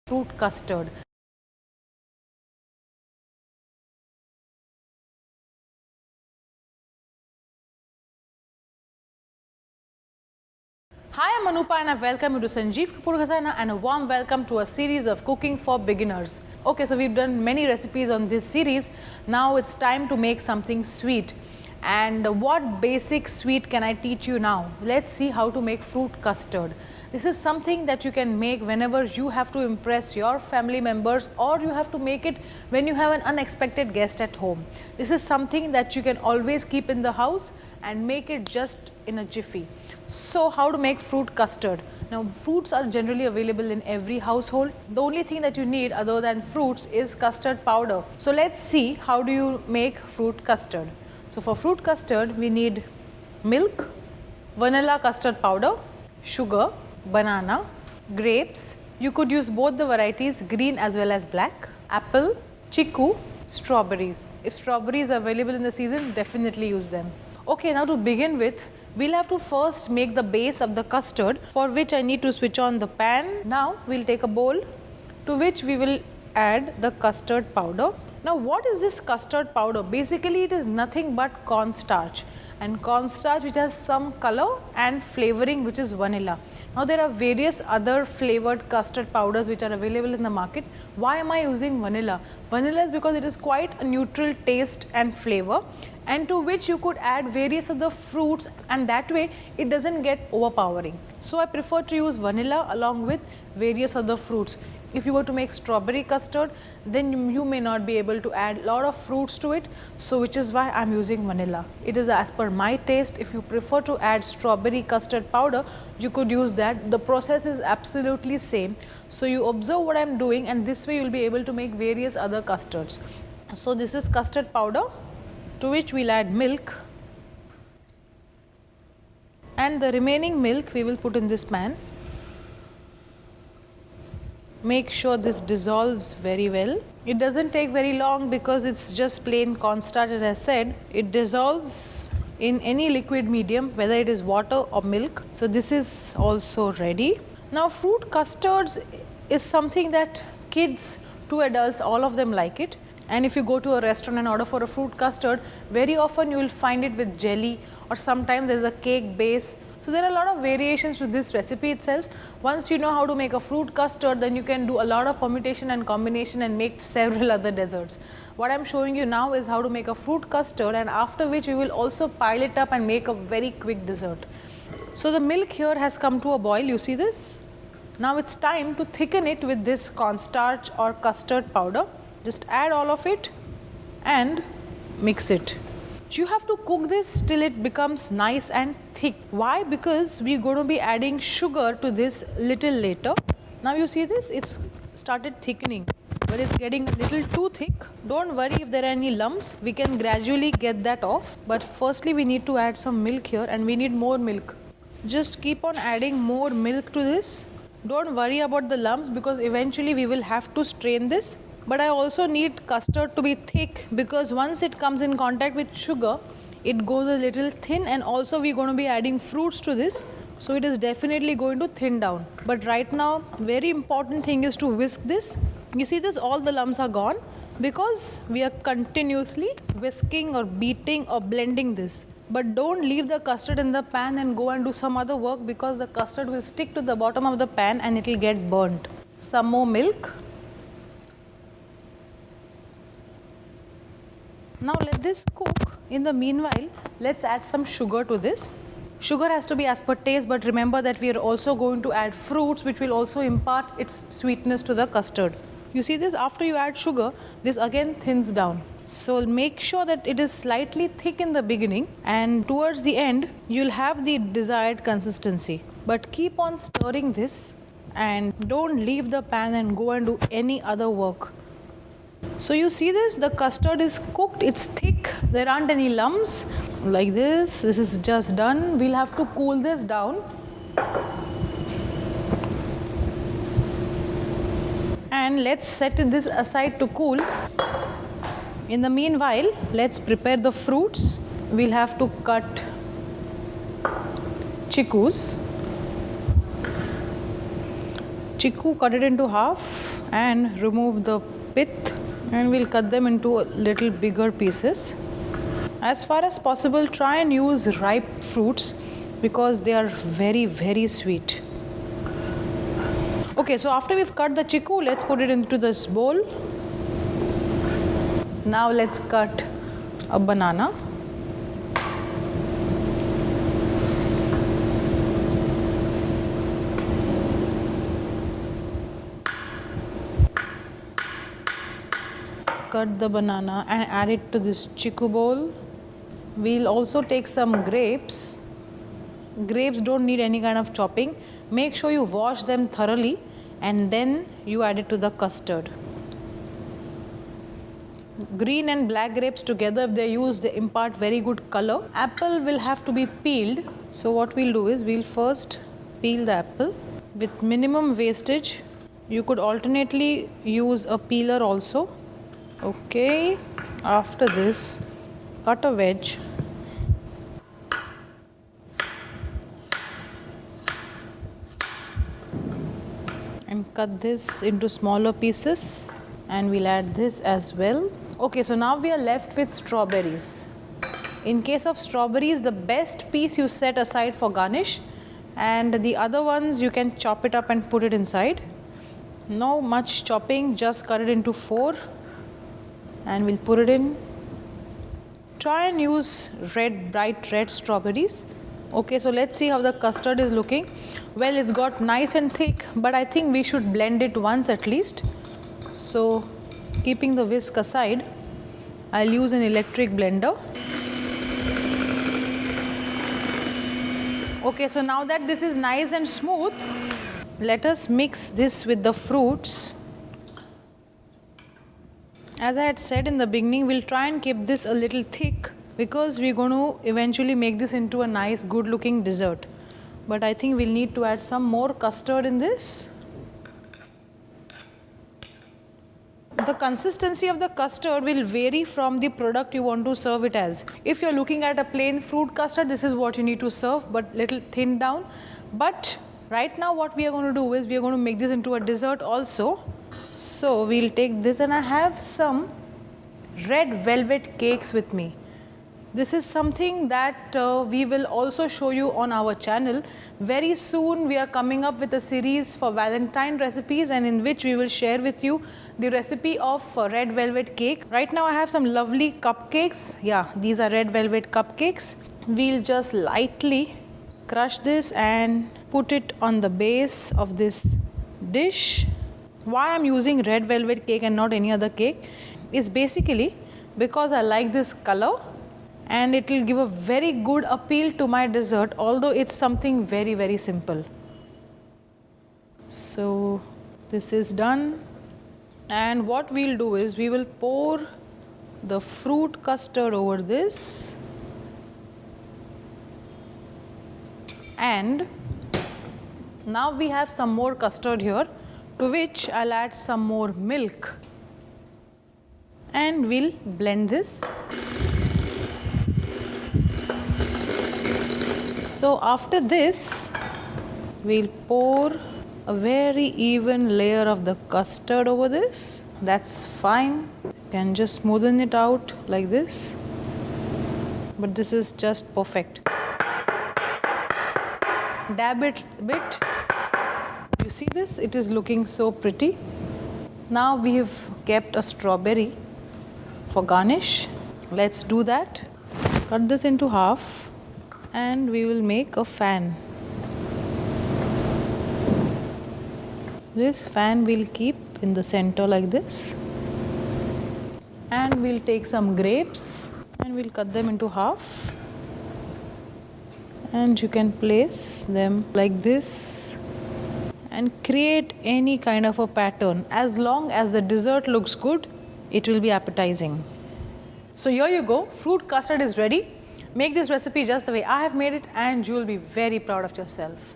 fruit custard. Hi, I'm Anupa and I welcome you to Sanjeev Kapoor Khazana and a warm welcome to a series of cooking for beginners. Okay, so we've done many recipes on this series. Now it's time to make something sweet. And what basic sweet can I teach you now? Let's see how to make fruit custard. This is something that you can make whenever you have to impress your family members, or you have to make it when you have an unexpected guest at home. This is something that you can always keep in the house and make it just in a jiffy. So how to make fruit custard? Now fruits are generally available in every household. The only thing that you need other than fruits is custard powder. So let's see how do you make fruit custard. So for fruit custard we need milk, vanilla custard powder, sugar, banana, grapes. You could use both the varieties, green as well as black, apple, chiku, strawberries. If strawberries are available in the season, definitely use them. Okay, now to begin with, we'll have to first make the base of the custard, for which I need to switch on the pan. Now we'll take a bowl to which we will add the custard powder. Now what is this custard powder? Basically it is nothing but cornstarch, and cornstarch which has some color and flavoring which is vanilla. Now there are various other flavored custard powders which are available in the market. Why am I using vanilla? Vanilla is because it is quite a neutral taste and flavor, and to which you could add various other fruits, and that way it doesn't get overpowering. So I prefer to use vanilla along with various other fruits. If you were to make strawberry custard, then you may not be able to add a lot of fruits to it, so which is why I am using vanilla. It is as per my taste. If you prefer to add strawberry custard powder, you could use that. The process is absolutely same. So you observe what I am doing, and this way you will be able to make various other custards. So this is custard powder, to which we will add milk, and the remaining milk we will put in this pan. Make sure this dissolves very well. It doesn't take very long because it's just plain cornstarch, as I said. It dissolves in any liquid medium, whether it is water or milk. So this is also ready. Now fruit custards is something that kids to adults, all of them like it. And if you go to a restaurant and order for a fruit custard, very often you will find it with jelly, or sometimes there is a cake base. So there are a lot of variations to this recipe itself. Once you know how to make a fruit custard, then you can do a lot of permutation and combination and make several other desserts. What I am showing you now is how to make a fruit custard, and after which we will also pile it up and make a very quick dessert. So the milk here has come to a boil, you see this? Now it's time to thicken it with this cornstarch or custard powder. Just add all of it and mix it. You have to cook this till it becomes nice and thick. Why? Because we are going to be adding sugar to this little later. Now you see this, it's started thickening, but it's getting a little too thick. Don't worry if there are any lumps, we can gradually get that off. But firstly we need to add some milk here, and we need more milk. Just keep on adding more milk to this. Don't worry about the lumps, because eventually we will have to strain this. But I also need custard to be thick, because once it comes in contact with sugar, it goes a little thin, and also we are going to be adding fruits to this. So it is definitely going to thin down. But right now, very important thing is to whisk this. You see this, all the lumps are gone, because we are continuously whisking or beating or blending this. But don't leave the custard in the pan and go and do some other work, because the custard will stick to the bottom of the pan and it will get burnt. Some more milk. Now let this cook. In the meanwhile, let's add some sugar to this. Sugar has to be as per taste, but remember that we are also going to add fruits which will also impart its sweetness to the custard. You see this, after you add sugar, this again thins down. So make sure that it is slightly thick in the beginning, and towards the end you'll have the desired consistency. But keep on stirring this and don't leave the pan and go and do any other work. So you see this, the custard is cooked, it's thick, there aren't any lumps like this. This is just done. We'll have to cool this down. And let's set this aside to cool. In the meanwhile, let's prepare the fruits. We'll have to cut chikus. chiku, cut it into half and remove the pith, and we'll cut them into little bigger pieces. As far as possible, try and use ripe fruits because they are very sweet. Okay, so after we've cut the chiku, let's put it into this bowl. Now let's cut a banana. Cut the banana and add it to this chiku bowl. We'll also take some grapes. Grapes don't need any kind of chopping. Make sure you wash them thoroughly and then you add it to the custard. Green and black grapes together, if they're used, they impart very good color. Apple will have to be peeled. So what we'll do is we'll first peel the apple with minimum wastage. You could alternately use a peeler also. Okay, after this, cut a wedge. And cut this into smaller pieces, and we'll add this as well. Okay, so now we are left with strawberries. In case of strawberries, the best piece you set aside for garnish, and the other ones you can chop it up and put it inside. No much chopping, just cut it into 4 and we'll put it in. Try and use bright red strawberries. Okay, so let's see how the custard is looking. Well, it's got nice and thick, but I think we should blend it once at least. So keeping the whisk aside, I'll use an electric blender. Okay, so now that this is nice and smooth, let us mix this with the fruits. As I had said in the beginning, we'll try and keep this a little thick because we're going to eventually make this into a nice, good looking dessert. But I think we'll need to add some more custard in this. The consistency of the custard will vary from the product you want to serve it as. If you're looking at a plain fruit custard, this is what you need to serve, but little thin down. But right now what we are going to do is we are going to make this into a dessert also. So we'll take this, and I have some red velvet cakes with me. This is something that we will also show you on our channel. Very soon we are coming up with a series for Valentine recipes, and in which we will share with you the recipe of red velvet cake. Right now I have some lovely cupcakes. Yeah, these are red velvet cupcakes. We'll just lightly crush this and put it on the base of this dish. Why I'm using red velvet cake and not any other cake is basically because I like this color and it will give a very good appeal to my dessert, although it's something very simple. So this is done, and what we'll do is we will pour the fruit custard over this, and now we have some more custard here, to which I'll add some more milk, and we'll blend this. So after this, we'll pour a very even layer of the custard over this. That's fine. You can just smoothen it out like this. But this is just perfect. Dab it a bit. You see this? It is looking so pretty. Now we have kept a strawberry for garnish. Let's do that. Cut this into half. And we will make a fan. This fan we'll keep in the center like this. And we'll take some grapes and we'll cut them into half. And you can place them like this and create any kind of a pattern. As long as the dessert looks good, it will be appetizing. So here you go, fruit custard is ready. Make this recipe just the way I have made it and you will be very proud of yourself.